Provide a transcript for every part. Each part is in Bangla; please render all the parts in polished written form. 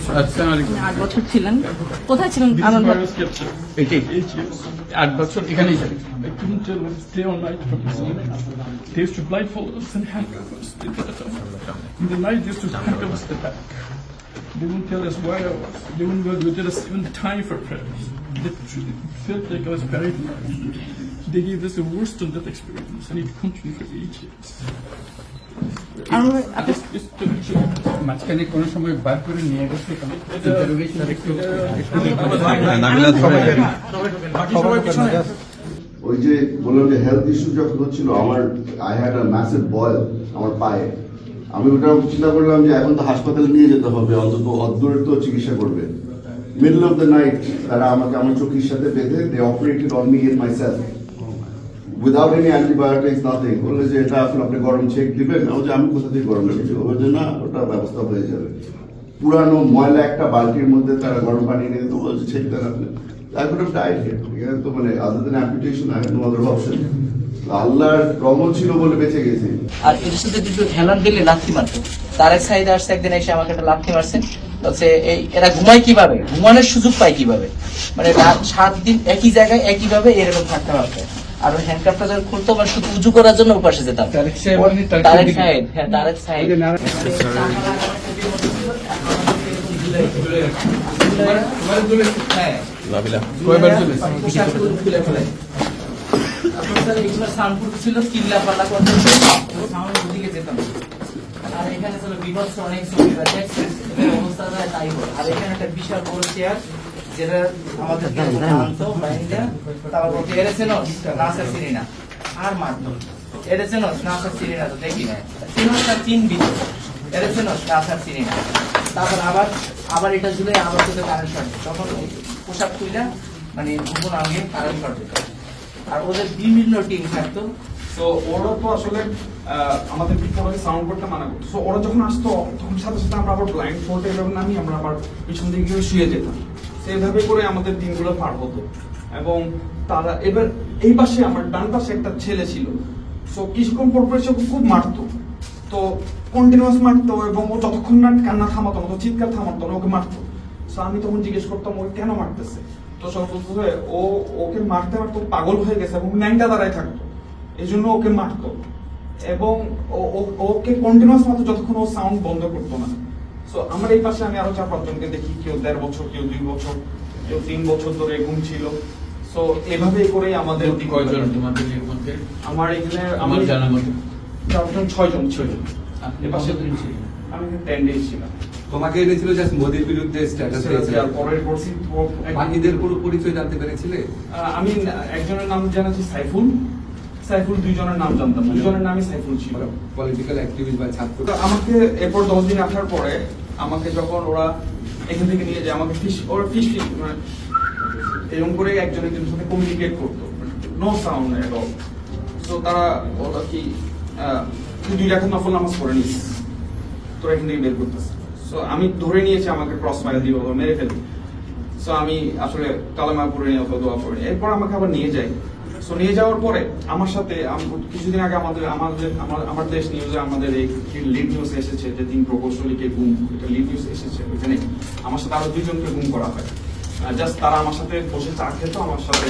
8 বছর ছিলেন, কোথায় ছিলেন? এটাই 8 বছর এখানেই ছিলেন। I couldn't tell whether to stay all night from the sun. They used to blindfold us and handcuff us. In the night, they used to handcuff us to the back. They wouldn't tell us where I was. They wouldn't give us even time for prayers. It felt like I was very blind. They gave us the worst of that experience, and it continued for 8 years. মাঝখানে কোনো সময় বার করে নিয়ে গেছে ওই যে বললাম যে হেলথ ইস্যু যখন হচ্ছিল আমার I had a massive boil আমার পায়ে, আমি ওটা চিন্তা করলাম যে এখন তো হাসপাতালে নিয়ে যেতে হবে, অন্তত অদূরে তো চিকিৎসা করবে। মিডল অফ দ্য নাইট তারা আমাকে আমার চোখের সাথে বেঁধে দে operated on me in myself without any antibiotics nothing. বললে যে এটা এখন আপনি গরম ছেক দিবেন, আমি কোথা থেকে গরম ছেক দিব, ওই জন্য ওটা ব্যবস্থা হয়ে যাবে। পুরানো ময়লা একটা বালতির মধ্যে তারা গরম পানি নিয়ে দিত, বলছে ছেক দেন আপনি। I could have died here. এখানে তো মানে other than amputation, I had no other option. আল্লাহর রহমত ছিল বলে বেঁচে গেছি। আর এদের সাথে দুটো হেলান দিলে লাথি মারতো। তারেক সাইদ আসছে একদিন এসে আমাকে একটা লাথি মারছেন, বলছে এই এরা ঘুমায় কিভাবে, ঘুমানোর সুযোগ পায় কিভাবে, মানে 7 দিন একই জায়গায় একইভাবে এরকম থাকতে হবে। আর ওই হ্যান্ডকাপটা যখন খুলতো মানে শুধু উঁচু করার জন্য উপাসে যেতাম। তারেক সাইদ, হ্যাঁ তারেক সাইদ। ছিল চিল্লা পাল্লা করতে দিকে যেতাম। আর এখানে ছিল বিভৎস অনেক ছবি অবস্থা তাই হয়। আর এখানে একটা বিশাল বড় চেয়ার যেটা আমাদের আনতো বাইন্দা, তারপর বলতে এরেছেন নাসার সিরিনা আর মারতো, এরেছেন নাসার সিরিনা তো দেখি না, চিনটা চিনবি এরেছেন নাসার সিরিনা। তারপর আবার এটা ঝুলে আবার তোদের কারেন্ট শর্ট, তখন পোশাক খুলে মানে ঘুমন আগে কারেন্ট শর্ট দিত। আর ওদের বিভিন্ন টিম থাকতো। তো ওরা তো আসলে আমাদের কি সাউন্ড করতে মানা করতো। সো ওরা যখন আসতো তখন সাথে সাথে আমরা আবার ব্লাইন্ড ফোল্ডে এভাবে নামি আমরা আবার পিছন দিকে গিয়ে শুয়ে যেতাম। সেইভাবে করে আমাদের দিনগুলো পার হতো। এবং তারা এবার এই পাশে আমার ডান পাশে একটা ছেলে ছিল, সো কিছুক্ষণ পর পর খুব মারতো, তো কন্টিনিউয়াস মারতো এবং ও যতক্ষণ না কান্না থামাতো না, চিৎকার থামাতো না, ওকে মারতো। সো আমি তখন জিজ্ঞেস করতাম ও কেন মারতেছে, তো সব বলতো ও ওকে মারতে মারতো পাগল হয়ে গেছে এবং ন্যাংটা দাঁড়ায় থাকতো, এই জন্য ওকে মারতো। এবং ওকে কন্টিনিউয়াস মারতো যতক্ষণ ও সাউন্ড বন্ধ করতো না। সো আমার এই পাশে আমি আরো 4-5 জনকে দেখি, কেউ 1.5 বছর, কেউ 2 বছর, কেউ 3 বছর ধরে ঘুম ছিল। সো এভাবেই করেই আমাদের কয়জন তোমাদের এর মধ্যে? আমার এখানে আমার জানা মতে 6 জন ছিল। এ পাশে ছিলেন? আমি 10 ডেজ ছিলাম। তোমাকে এনেছিল জাস্ট মোদির বিরুদ্ধে স্ট্যাটাস দিয়েছিল, আর পরের পরশি বাকিদের পুরো পরিচয় জানতে পেরেছিলে? আমি একজনের নাম জানাচ্ছি সাইফুল, 2 জনের নাম জানতাম, 2 জনের নামই সাইফুল ছিল। পলিটিক্যাল অ্যাক্টিভিস্ট বা ছাত্র। তো আমাকে এরপর 10 দিন আসার পরে আমাকে যখন ওরা এখান থেকে নিয়ে যায়, আমাকে ফিশ মানে এরকম করে একজনের সাথে কমিউনিকেট করতো, নো সাউন্ড এট অল। তো তারা ওরা কি 2 রাকাত নফল নামাজ পড়ে নিস, তোরা এখান থেকে বের করতেছে। সো আমি ধরে নিয়েছি আমাকে ক্রস ফায়ার দিব, মেরে ফেলবি। সো আমি আসলে কালেমা পড়ে নিয়ে অথবা দোয়া পড়ে, এরপর আমাকে আবার নিয়ে যায়। সো নিয়ে যাওয়ার পরে আমার সাথে কিছুদিন আগে আমার দেশ নিউজে আমাদের এই লিড নিউজ এসেছে যে 3 প্রকৌশলীকে গুম, এটা লিড নিউজ এসেছে। ওইখানে আমার সাথে আরো 2 জনকে গুম করা হয়। জাস্ট তারা আমার সাথে বসে চা খেত, আমার সাথে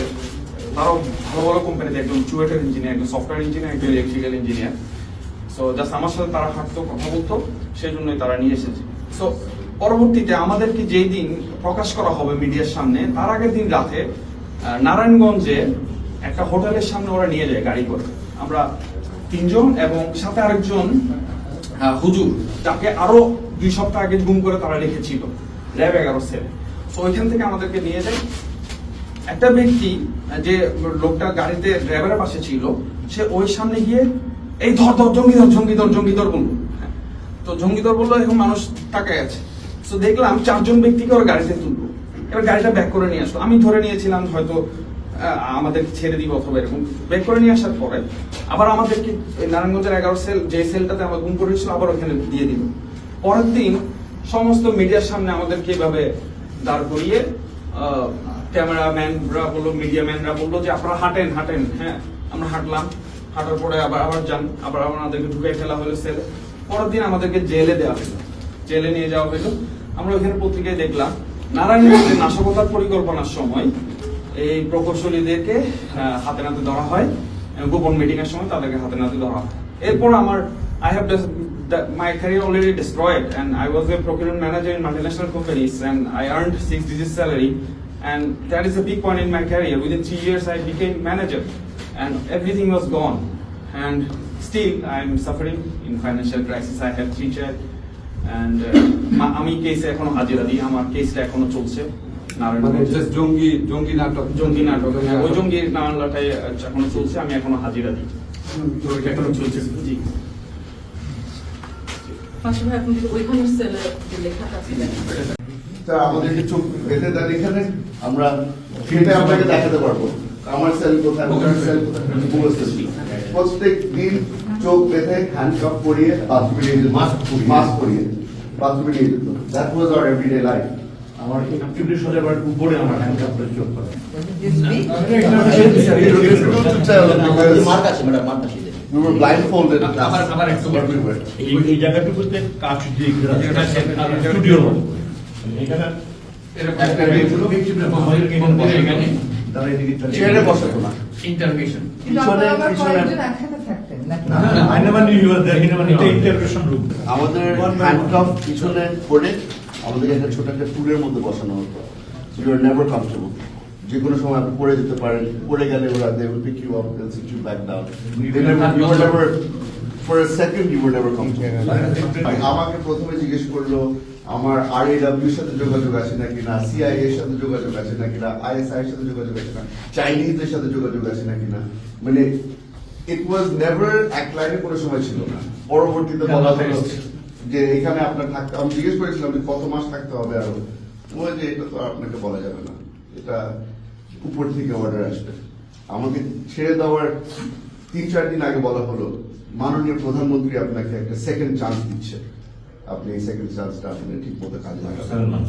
তারাও ভালো ভালো কোম্পানিতে, একজন চুয়েটের ইঞ্জিনিয়ার, একজন সফটওয়্যার ইঞ্জিনিয়ার, একজন ইলেকট্রিক্যাল ইঞ্জিনিয়ার। সো জাস্ট আমার সাথে তারা হাঁটতো, কথা বলতো, সেই জন্যই তারা নিয়ে এসেছে। সো পরবর্তীতে আমাদেরকে যেই দিন প্রকাশ করা হবে মিডিয়ার সামনে, তার আগের দিন রাতে নারায়ণগঞ্জে একটা হোটেলের সামনে ওরা নিয়ে যায় গাড়ি করে। আমরা 3 জন এবং সাথে আরেকজন হুজুর, যাকে আরো 2 সপ্তাহ আগে গুম করে তারা লিখেছিল, র্যাব 11 সেল। তো ওইখান থেকে আমাদেরকে নিয়ে যায়। একটা ব্যক্তি, যে লোকটা গাড়িতে ড্রাইভারের পাশে ছিল, সে ওই সামনে গিয়ে এই ধর জঙ্গিদর বললো। তো জঙ্গিদর বললো, এখন মানুষ তাকায় আছে। তো দেখলাম 4 জন ব্যক্তিকে ওরা গাড়িতে তুললো, এবার গাড়িটা ব্যাক করে নিয়ে আসলো। আমি ধরে নিয়েছিলাম হয়তো আমাদের ছেড়ে দিব অথবা এরকম। ব্যাক করে নিয়ে আসার পরে আবার আমাদেরকে নারায়ণগঞ্জের 11 সেল, যে সেলটাতে আমরা গুম করেছিল, আবার ওখানে দিয়ে দিল। পরের দিন সমস্ত মিডিয়ার সামনে আমাদেরকে এভাবে দাঁড় করিয়ে ক্যামেরাম্যানরা বললো, মিডিয়াম্যানরা বললো যে আপনারা হাঁটেন। হ্যাঁ, আমরা হাঁটলাম। হাঁটার পরে আবার যান, আবার আমাদেরকে ঢুকে ফেলা হলো সেলে। পরের দিন আমাদেরকে জেলে দেওয়া হলো, জেলে নিয়ে যাওয়া হলো। আমরা ওইখানে পত্রিকায় দেখলাম নারায়ণগঞ্জে নাশকতার পরিকল্পনার সময় এই প্রকৌশলীদেরকে হাতে নাতে ধরা হয়, গোপন মিটিং এর সময় তাদেরকে হাতে নাতে ধরা হয়। এরপর আমার I have just my career already destroyed, and I was a procurement manager in multinational companies, and I earned 6-digit salary, and that is a big point in my career. Within 3 years, I became manager, and everything was gone, and still I am suffering in financial crisis. I have 3 children, and আমি কেসে এখনো হাজিরা দিই, আমার কেসটা এখনো চলছে মানে নারায়ণগঞ্জে। just জঙ্গি নাটক জঙ্গি নাটক, হ্যাঁ, ওই জঙ্গি মামলাটাই এখনো চলছে, আমি এখনো হাজিরা দিই। এখনো চলছে। জি। পাশে ভাই আপনি যদি ওইখানের সেলে যে লেখাটা ছিল তা আমাদেরকে চোখ বেঁধে দেন এখানে, আমরা সেটা আপনাকে দেখাতে পারবো আমার সেল কোথায়, ওখানে সেল কোথায়, প্রত্যেক দিন চোখ বেঁধে হ্যান্ডকাপ পরিয়ে বাথরুমে নিয়ে যেত, মাস্ক পরিয়ে বাথরুমে নিয়ে যেত। That was our everyday life. আমার 51 সালের উপরে আমার হ্যান্ডকাপ করে চোখ করে। মার্ক আছে ম্যাডাম, মার্ক আছে। We were blindfolded everywhere. এই জায়গাটুকুতে কাজ দিয়ে ঘেরা স্টুডিওর মতো। এখানে চেয়ারে বসাতো না। ইন্টারভিউশন। I never knew you were there. He never knew the interrogation room. আমাদের হ্যান্ডকাফ পিছনে করে আমাদের একটা ছোট একটা টুলের মধ্যে বসানো হতো। You are never comfortable. যে কোনো সময় আপনি পড়ে যেতে পারেন, পড়ে গেলে ওরা they will pick you up, they will sit you back down. You were never for a second you were never comfortable. আমাকে প্রথমে জিজ্ঞেস করলো আমার RAW এর সাথে যোগাযোগ আছে নাকি না, CIA এর সাথে যোগাযোগ আছে নাকি না, ISI এর সাথে যোগাযোগ আছে না, চাইনিজদের সাথে যোগাযোগ আছে নাকি না। মানে ইট ওয়াজ নেভার এক লাইনে কোনো সময় ছিল না। পরবর্তীতে বলা হলো যে এখানে আপনার থাকতে, আমি জিজ্ঞেস করেছিলাম যে কত মাস থাকতে হবে আরো, বলে যে এটা তো আপনাকে বলা যাবে না, এটা উপর থেকে অর্ডার আসবে। আমাকে ছেড়ে দেওয়ার 3-4 দিন আগে বলা হলো মাননীয় প্রধানমন্ত্রী আপনাকে একটা সেকেন্ড চান্স দিচ্ছে, আপনি এই সেকেন্ড চান্সটা আপনি ঠিক মতো কাজে লাগাবেন।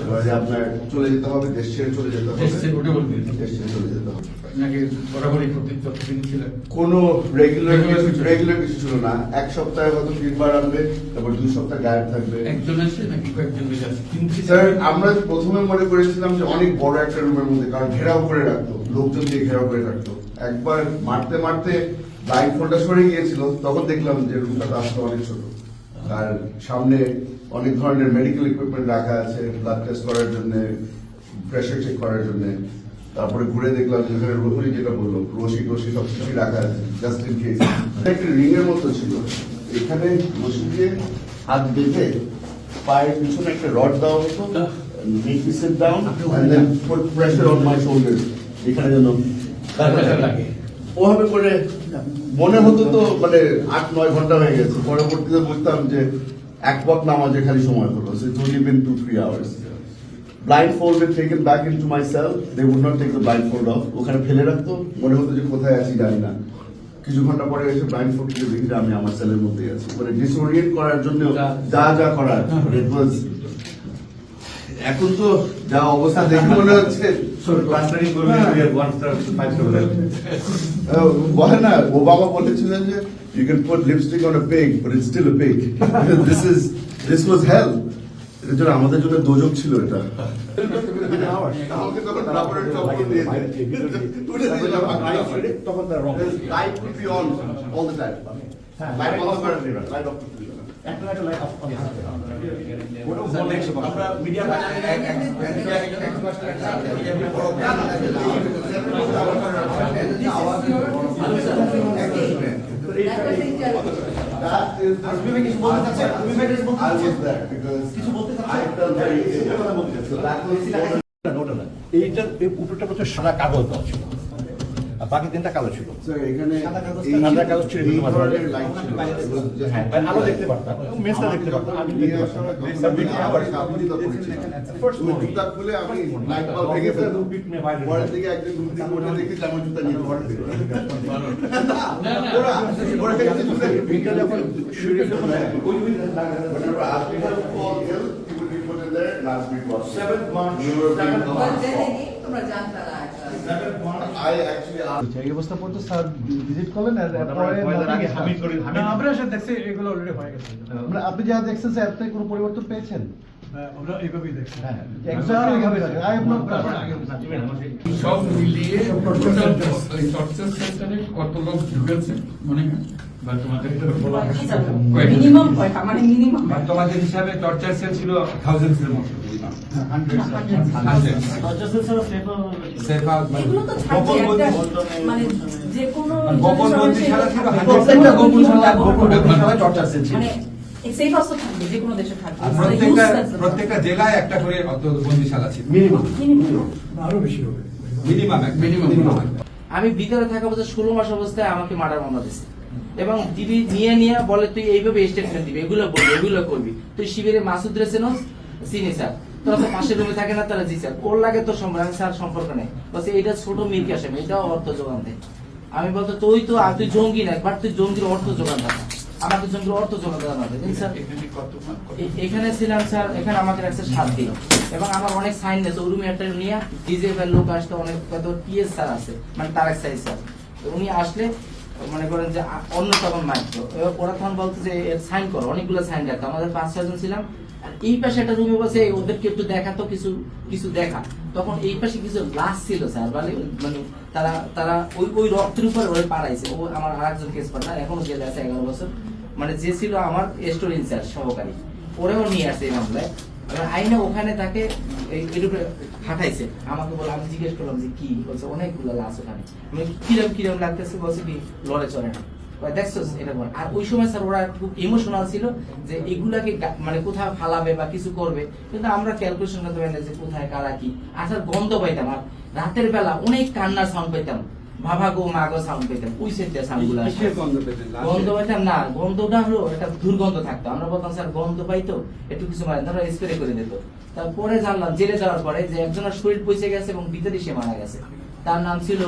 এবারে আপনার চলে যেতে হবে, দেশ ছেড়ে চলে যেতে হবে, দেশ ছেড়ে চলে যেতে হবে। নাকি বরাবরই কর্তৃত্ব ছিলেন? কোনো রেগুলার কিছু ছিল না। এক সপ্তাহে হয়তো 3 বার আনবে, তারপর 2 সপ্তাহ গায়েব থাকবে। একজন আছে নাকি কয়েকজন মিলে আছে? স্যার আমরা প্রথমে মনে করেছিলাম যে অনেক বড় একটা রুমের মধ্যে, কারণ ঘেরাও করে রাখতো, লোকজন দিয়ে ঘেরাও করে রাখতো। একবার মারতে মারতে লাইট ফোনটা সরে গিয়েছিল, তখন দেখলাম যে রুমটা তো আসলে অনেক ছোট, আর সামনে অনেক ধরনের মেডিকেল ইকুইপমেন্ট রাখা আছে, ব্লাড টেস্ট করার জন্য, প্রেশার চেক করার জন্য। তারপরে ঘুরে দেখলাম যেখানে রোহরি যেটা বললো, রশি টসি সব কিছুই রাখা আছে জাস্ট ইন কেস। একটা রিং এর মতো ছিল, এখানে রশি দিয়ে হাত বেঁধে পায়ের পিছনে একটা রড দেওয়া হতো, make me sit down and then put pressure on my shoulders, এখানে যেন লাগে। ওভাবে করে মনে হতো তো মানে 8-9 ঘন্টা হয়ে গেছে। পরবর্তীতে বুঝতাম যে এক ওয়াক্ত নামাজে খালি সময় হলো। So it's only been 2-3 hours. Blindfolded, taken back into my cell. They would not take the blindfold off. ওখানে ফেলে রাখতো, মনে হতো যে কোথায় আছি জানি না। কিছু ঘন্টা পরে এসে ব্লাইন্ডফোল্ড দিয়ে দেখি যে আমি আমার সেলের মধ্যেই আছি। মানে ডিসওরিয়েন্ট করার জন্য যা করার, it was এখন তো যা অবস্থা দেখে মনে হচ্ছে বলে না, ওবামা বলেছিলেন যে you can put lipstick on a pig but it's still a pig. this was hell. এর জন্য আমাদের জন্য দোজক ছিল এটা। আমাকে তখন রাবারের চপ্পল দিয়ে তখন তার রং light will be on all the time, light off করেন না, লাইট অফ করতে দিবেন না। একটা লাইট অফ করে আমরা media That is the I was there because I felt very so that was এইটার উপরটা হচ্ছে সাদা কাগজ দেওয়া ছিল, আর বাকি 3টা কালো ছিল। এখানে সাদা কাগজ ছিল, এই ধরনের লাইট ছিল, হ্যাঁ আলো দেখতে পারতাম, মেসটা দেখতে পারতাম, আমি দেখতে পারতাম। জুতা খুলে আমি লাইট বাল্ব ভেঙে ফেলতাম। পরের দিকে একদিন ঘুরতে ঘুরতে দেখি যে আমার জুতা নিয়ে ঘরে ফিরে বিকেলে যখন শুরু Whenever after he fall ill, he would be put in there. Last week was 7th March. We were being তোমরা জানতা না এই অবস্থা পর্যন্ত স্যার ভিজিট করলেন আমরা সাথে দেখছি এগুলো অলরেডি হয়ে গেছে। আপনি যা দেখছেন স্যার আপনি কোনো পরিবর্তন পেয়েছেন? আমরা এইভাবেই দেখছি। হ্যাঁ এক্সাক্টলি এইভাবে আছে। I have not সব মিলিয়ে টর্চার সেন্টারে কত লোক ঢুকেছে মনে হয় বা তোমাদের মিনিমাম কয়টা মানে মিনিমাম তোমাদের হিসাবে টর্চার সেল ছিল থাউজেন্ডস এর মতো এগুলো তো থাকছে একটা মানে যে কোনো গোপন বন্দিশালা ছিল প্রত্যেকটা গোপন বন্দিশালায় টর্চার সেল ছিল। মানে সেফ হাউস তো থাকবে যে কোনো দেশে থাকবে আর প্রত্যেকটা জেলায় একটা করে বন্দিশালা ছিল মিনিমাম আরো বেশি হবে। মিনিমাম আমি ভিতরে থাকা অবস্থায় 16 মাস অবস্থায় আমাকে মার্ডার মামলা দিচ্ছে এবং দিদি নিয়ে বলে তুই এইভাবে স্টেটমেন্ট দিবি, এগুলো বলবি, এগুলো করবি, তুই শিবিরে মাসুদ রে চেনস? চিনি স্যার। তোরা তো পাশের রুমে থাকে না? তারা জি স্যার। ওর লাগে তো সম্পর্ক? আমি স্যার সম্পর্ক নেই। বলছে এইটা ছোট মির্কি আসে, এটাও অর্থ যোগান দেয়। আমি বলতো তুই জঙ্গি না, বাট তুই জঙ্গির অর্থ যোগান দেয় না, আমাকে জঙ্গির অর্থ যোগান দেওয়া না। স্যার এখানে ছিলাম স্যার, এখানে আমাকে রাখছে 7 দিন এবং আমার অনেক সাইন আছে। ওই রুমে একটা নিয়ে ডিজে লোক আসতো, অনেক কত টিএস স্যার আছে, মানে তারেক সাইজ স্যার। উনি আসলে মনে করেন যে অন্য তখন মাইতো, ওরা তখন বলতো যে সাইন করো, অনেকগুলো সাইন রাখতো। আমাদের 5-6 জন ছিলাম। আর এই পাশে একটা রুমে বসে ওদেরকে একটু দেখাতো, কিছু দেখা। তখন এই পাশে কিছু লাশ ছিল স্যার, মানে তারা ওই রক্তের উপর ওই পাড়াইছে। ও আমার আরেকজন কেস পার্টনার, এখনো জেলে আছে 11 বছর, মানে যে ছিল আমার স্টোর ইনচার্জ সহকারী, ওরেও নিয়ে আসছে এই মামলায়। আইনে ওখানে তাকে হাঁটাইছে। আমাকে বলে, আমি জিজ্ঞেস করলাম যে কি বলছে, অনেকগুলো লাশ ওখানে। কিরম লাগতেছে? বলছে কি লড়ে চলে না, দেখছো এটা বল। আর ওই সময় স্যার ওরা খুব ইমোশনাল ছিল যে এগুলাকে মানে কোথাও ফালাবে বা কিছু করবে, কিন্তু আমরা ক্যালকুলেশন করতে পারি না যে কোথায় কারা কি। আসার গন্ধ পাইতাম, আর রাতের বেলা অনেক কান্নার সাউন্ড পাইতাম, বাবা গো মা গো সাউন্ড পেতাম। ওই সেটটা সাউন্ড গুলো গন্ধ পাইতাম না, গন্ধটা হলো একটা দুর্গন্ধ থাকতো। আমরা বলতাম স্যার গন্ধ পাইতো, একটু কিছু মানে ধরো স্প্রে করে দিত। তারপরে জানলাম জেলে যাওয়ার পরে যে একজনের শরীর পচে গেছে এবং ভিতরে সে মারা গেছে। তার নাম ছিল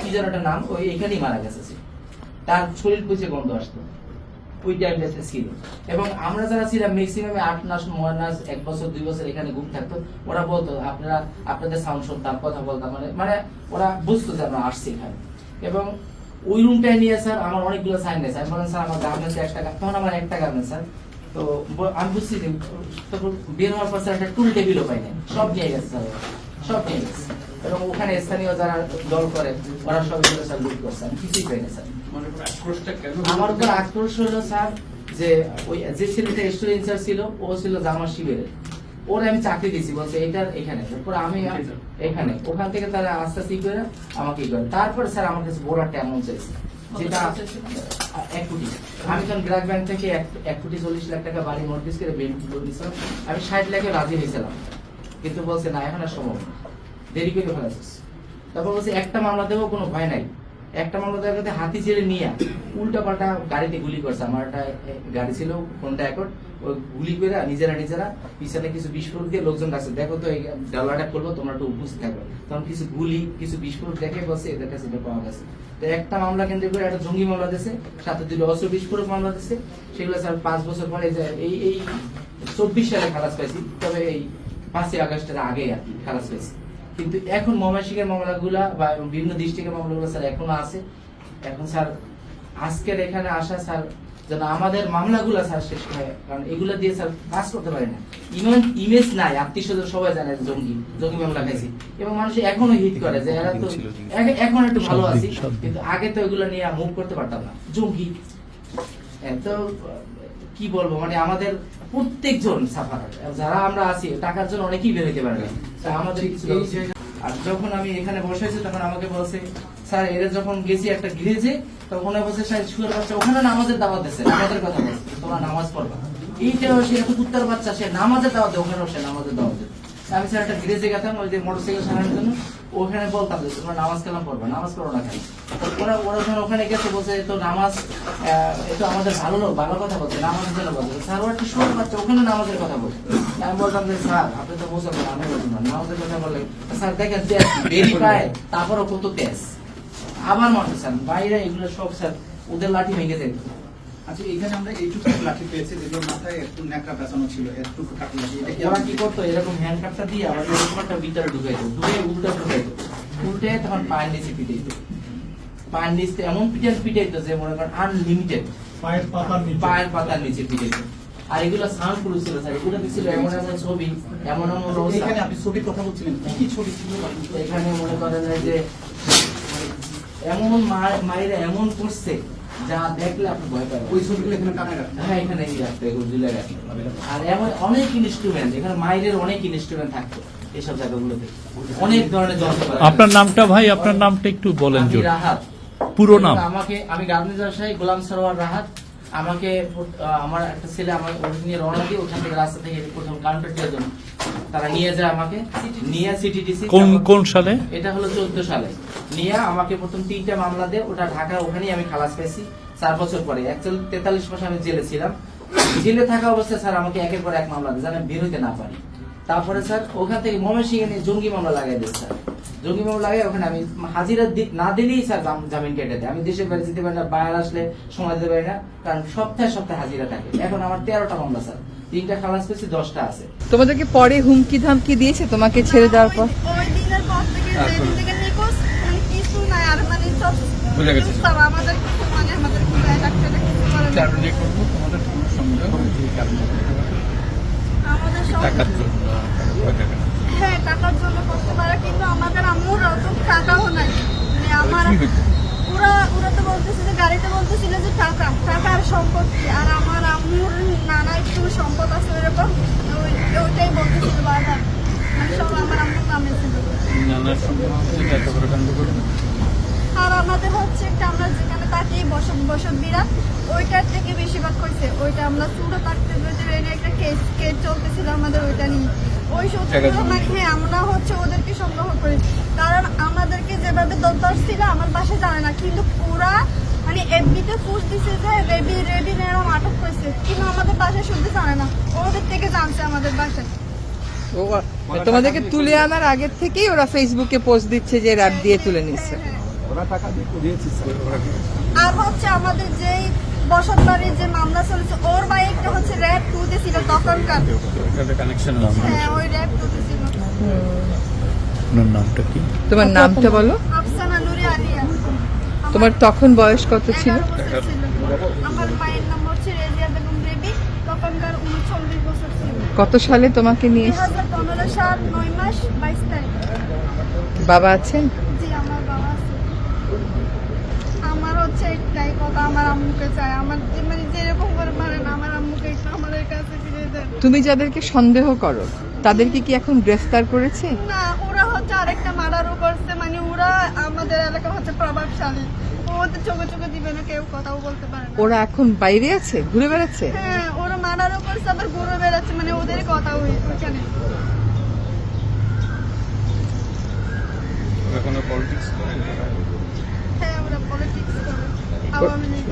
কি যেন একটা নাম, ওই এখানেই মারা গেছে সে। তার শরীর পচে গন্ধ আসতো ওই টাইমটাতে ছিল। এবং আমরা যারা ছিলাম ম্যাক্সিমাম 8 মাস 9 মাস 1 বছর 2 বছর এখানে ঘুম থাকতো। ওরা বলতো আপনাদের সাউন্ড শুনতাম, কথা বলতাম, মানে ওরা বুঝতো যে আমরা আসছি এখানে। এবং ওই রুমটায় নিয়ে স্যার আমার অনেকগুলো সাইন নেই। আমি বলেন স্যার আমার গার্মেন্টসে 1 টাকা, তখন আমার 1 টাকা গার্মেন্টস স্যার। তো আমি বুঝছি যে তখন বের হওয়ার পর স্যার একটা টুল টেবিলও পাই না, সব নিয়ে গেছে স্যার, সব নিয়ে গেছে। এবং ওখানে স্থানীয় যারা দল করে ওরা সব এগুলো স্যার লুট করছে, আমি কিছুই পাই না স্যার। আমার উপর আক্রোশ হলো স্যার যে ওই যে ছেলেটা স্টোর ইনচার্জ ছিল, ও ছিল জামা শিবিরের, ওরা আমি চাকরি দিয়েছি বলছে এটার এখানে। তারপর আমি এখানে, ওখান থেকে তারা আস্তে আস্তে করে আমাকে করে। তারপরে স্যার আমার কাছে বড় একটা অ্যামাউন্ট চাইছে, যেটা 1 কোটি। আমি তখন ব্র্যাক ব্যাংক থেকে 1 কোটি 40 লাখ টাকা বাড়ি মর্টগেজ করে বেঞ্চ করে দিয়েছিলাম। আমি 60 লাখে রাজি হয়েছিলাম, কিন্তু বলছে না এখন আর সম্ভব না, দেরি করে ফেলেছিস। তারপর বলছে একটা মামলা দেবো, কোনো ভয় নাই। একটা মামলা দেওয়ার হাতি ছেড়ে নিয়ে উল্টা পাল্টা গাড়িতে গুলি করছে। আমার একটা গাড়ি ছিল কোনটা অ্যাকর্ড, ওই গুলি করে নিজেরা পিছনে কিছু বিস্ফোরক দিয়ে লোকজন রাখছে, দেখো তো এই ডালাটা করবো, তোমরা একটু উপস্থিত থাকবে। তখন কিছু গুলি কিছু বিস্ফোরক দেখে বসে এদের কাছে এটা পাওয়া গেছে। তো একটা মামলা কেন্দ্র করে একটা জঙ্গি মামলা দিয়েছে, সাথে 2 অস্ত্র বিস্ফোরক মামলা দিয়েছে। সেগুলো স্যার 5 বছর পরে এই 24 সালে খালাস পাইছি, তবে এই 5ই আগস্টের আগে আর কি খালাস পাইছি। কিন্তু এখন ময়মনসিংহের মামলাগুলা বা বিভিন্ন ডিস্ট্রিক্টের মামলাগুলো স্যার এখনো আছে। এখন স্যার আজকের এখানে আসা স্যার যেন আমাদের মামলাগুলা স্যার শেষ হয়, কারণ এগুলা দিয়ে স্যার কাজ করতে পারে না। ইমেজ নাই, আত্মীয়-স্বজন সবাই জানে জঙ্গি মামলা খাইছি, এবং মানুষ এখনো হিট করে যে এরা তো এখন একটু ভালো আছি, কিন্তু আগে তো এগুলো নিয়ে মুভ করতে পারতাম না। জঙ্গি তো কি বলবো, মানে আমাদের প্রত্যেকজন সাফার যারা আমরা আছি টাকার জন্য অনেকেই বের হইতে পারে না। আমাদের কিছু। আর যখন আমি এখানে বসেছি তখন আমাকে বলছে স্যার এরা যখন গেছি একটা গৃহেছে, তখন বলছে স্যার শুয়ার বাচ্চা ওখানে নামাজের দাওয়াত দিচ্ছে, নামাজের কথা বলছে, তোমরা নামাজ পড়বা। এইটাও সে এত কুত্তার বাচ্চা, সে নামাজের দাওয়াত দেয়, ওখানেও সে নামাজের দাওয়াত দেয়। আমি স্যার একটা গৃহেছে গেতাম ওই যে মোটরসাইকেল সারানোর জন্য, ওখানে বলতাম যে তোমরা নামাজ কালাম পড়বা, নামাজ পড়ো না কেন? ওরা যখন ওখানে গেছে বলছে তো নামাজ একটু আমাদের ভালো কথা বলছে, নামাজের জন্য বলছে। স্যার ওরা একটু শুয়ার বাচ্চা ওখানে নামাজের কথা বলছে। আমি বলতাম যে স্যার আপনি তো বোঝাবেন, আমি বলতাম না নামাজের কথা বললে স্যার দেখেন তেজ বেরি পায়, তারপরও কত তেজ আবার মারতে স্যার বাইরে এগুলো সব স্যার ওদের লাঠি ভেঙে যায়। আচ্ছা এখানে আমরা এইটুকু লাঠি পেয়েছি যেগুলো মাথায় একটু ন্যাকড়া পেঁচানো ছিল, একটুকু কাটি লাঠি। ওরা কি করতো এরকম হ্যান্ড কাপটা দিয়ে আবার এরকম একটা ভিতরে ঢুকাইতো, ঢুকে উল্টা ঢুকাইতো। উল্টে তখন পায়ের নিচে পিটাইতো, পায়ের নিচে এমন পিটাইতো যে মনে করেন আনলিমিটেড, পায়ের পাতার নিচে পিটাইতো। আর এগুলো সাউন্ড প্রুফ ছিল স্যার, এগুলো ছিল এমন এমন ছবি, এমন এমন অবস্থা। এখানে আপনি ছবির কথা বলছিলেন, কি কি ছবি ছিল? এখানে মনে করেন যে এমন মায়েরা এমন করছে যা দেখলে আপনি ভয় পাবেন। ওই ছবিগুলো এখানে কানে রাখেন? হ্যাঁ, এখানে এই রাখতো, এগুলো ঝুলে রাখতো। আর এমন অনেক ইনস্ট্রুমেন্ট, এখানে মায়ের অনেক ইনস্ট্রুমেন্ট থাকতো এইসব জায়গাগুলোতে, অনেক ধরনের যন্ত্রপাতি। আপনার নামটা ভাই, আপনার নামটা একটু বলেন। আমি রাহাত, পুরো নাম? আমি গার্মেন্টস ব্যবসায়ী গোলাম সরোয়ার রাহাত। আমাকে আমার একটা ছেলে আমার নিয়ে রওনা দিয়ে ওখান থেকে রাস্তা থেকে প্রথম কাউন্টার দেওয়ার জন্য তারা নিয়ে যায়, আমাকে নিয়ে সিটিডিসি। কোন সালে? এটা হলো 14 সালে। নিয়ে আমাকে প্রথম 3টা মামলা দেয়, ওটা ঢাকা, ওখানেই আমি খালাস পেয়েছি 4 বছর পরে। অ্যাকচুয়ালি 43 মাস আমি জেলে ছিলাম। জেলে থাকা অবস্থায় স্যার আমাকে একের পর এক মামলা দেয়, আমি বের হইতে না পারি। তারপরে স্যার ওখান থেকে ময়মনসিংহে নিয়ে জঙ্গি মামলা লাগাই দিয়েছে স্যার। জঙ্গি মামলা লাগাই ওখানে আমি হাজিরা না দিলেই স্যার জামিন কেটে দেয়। আমি দেশের বাড়ি যেতে পারি না, বাইরে আসলে সময় দিতে পারি না, কারণ সপ্তাহে সপ্তাহে হাজিরা থাকে। এখন আমার 13টা মামলা স্যার, 3টা খালাস পেয়েছি, 10টা আছে। তোমাদেরকে পরে হুমকি ধামকি দিয়েছে তোমাকে ছেড়ে দেওয়ার পর? ওই দিনের পর থেকে যেদিন থেকে নিখোঁজ মানে কিছু নাই, আর মানে সব বুঝে গেছে। সব আমাদের মানে আমাদের খুঁজে ডাক্তার কিছু করে না। চারণে করবো তোমাদের কোনো সন্দেহ যে কারণে আমাদের সব টাকার জন্য হ্যাঁ টাকার জন্য করতে পারে, কিন্তু আমাদের আম্মুর অত টাকাও নাই। মানে আমার ওরা তো বলতেছে যে গাড়িতে বলতেছিল যে টাকা আর সম্পত্তি, আর আমার আম্মুর নানা একটু সম্পদ আছে এরকম, ওইটাই বলতেছিল বারবার, মানে সব আমার আম্মুর নামে ছিল। নানার সঙ্গে এত বড় কাণ্ড করে। আর আমাদের হচ্ছে একটা আমরা যেখানে থাকি বসত বিরাট, ওইটার থেকে বেশিরভাগ হয়েছে। ওইটা আমরা চুড়ো থাকতে একটা কেস চলতেছিল আমাদের, ওইটা নিয়ে ওই সত্যি মানে হ্যাঁ আমরা হচ্ছে ওদেরকে সন্দেহ করি, কারণ আমাদেরকে যেভাবে ধরছিল আমার বাসায় জানে না, কিন্তু ওরা মানে এফবিতে পোস্ট দিছে যে রেবি এরকম আটক করেছে, কিন্তু আমাদের বাসায় শুনতে জানে না, ওদের থেকে জানছে আমাদের বাসায়। তোমাদেরকে তুলে আনার আগের থেকেই ওরা ফেসবুকে পোস্ট দিচ্ছে যে র‍্যাব দিয়ে তুলে নিচ্ছে। আর হচ্ছে আমাদের যেই বসত বাড়ির যে মামলা চলছে, ওর বাইকটা হচ্ছে র‍্যাব 2 তে ছিল তখনকার। কানেকশন হ্যাঁ, ওই র‍্যাব 2 তে ছিল। নামটা কি? তোমার নামটা বলো। আফসানা নুরি আলিয়া। তোমার তখন বয়স কত ছিল? 11 বছর ছিল। আমার মায়ের নাম হচ্ছে রেজিয়া বেগম রেবি, তখনকার 39 বছর ছিল। কত সালে তোমাকে নিয়ে এসেছে? 2015 সাল 9 মাস 22 তারিখ। বাবা আছেন? জি, আমার বাবা আছে। আমার হচ্ছে একটাই কথা, আমার আম্মুকে চাই। আমার মানে যেরকম করে পারেন আমার আম্মুকে একটু আমাদের কাছে ফিরিয়ে দেন। তুমি যাদেরকে সন্দেহ করো তাদেরকে কি এখন গ্রেফতার করেছে? না, ওরা হচ্ছে আরেকটা মার্ডারও করছে, মানে ওরা আমাদের এলাকা হচ্ছে প্রভাবশালী, ওদের চোখে দিবে না, কেউ কথাও বলতে পারে না। ওরা এখন বাইরে আছে, ঘুরে বেড়াচ্ছে? হ্যাঁ, ওরা মার্ডারও করছে, আবার ঘুরে বেড়াচ্ছে, মানে ওদের কথা ওইখানে। কোনো পলিটিক্স করে? হ্যাঁ, ওরা পলিটিক্স করে, আওয়ামী লীগ।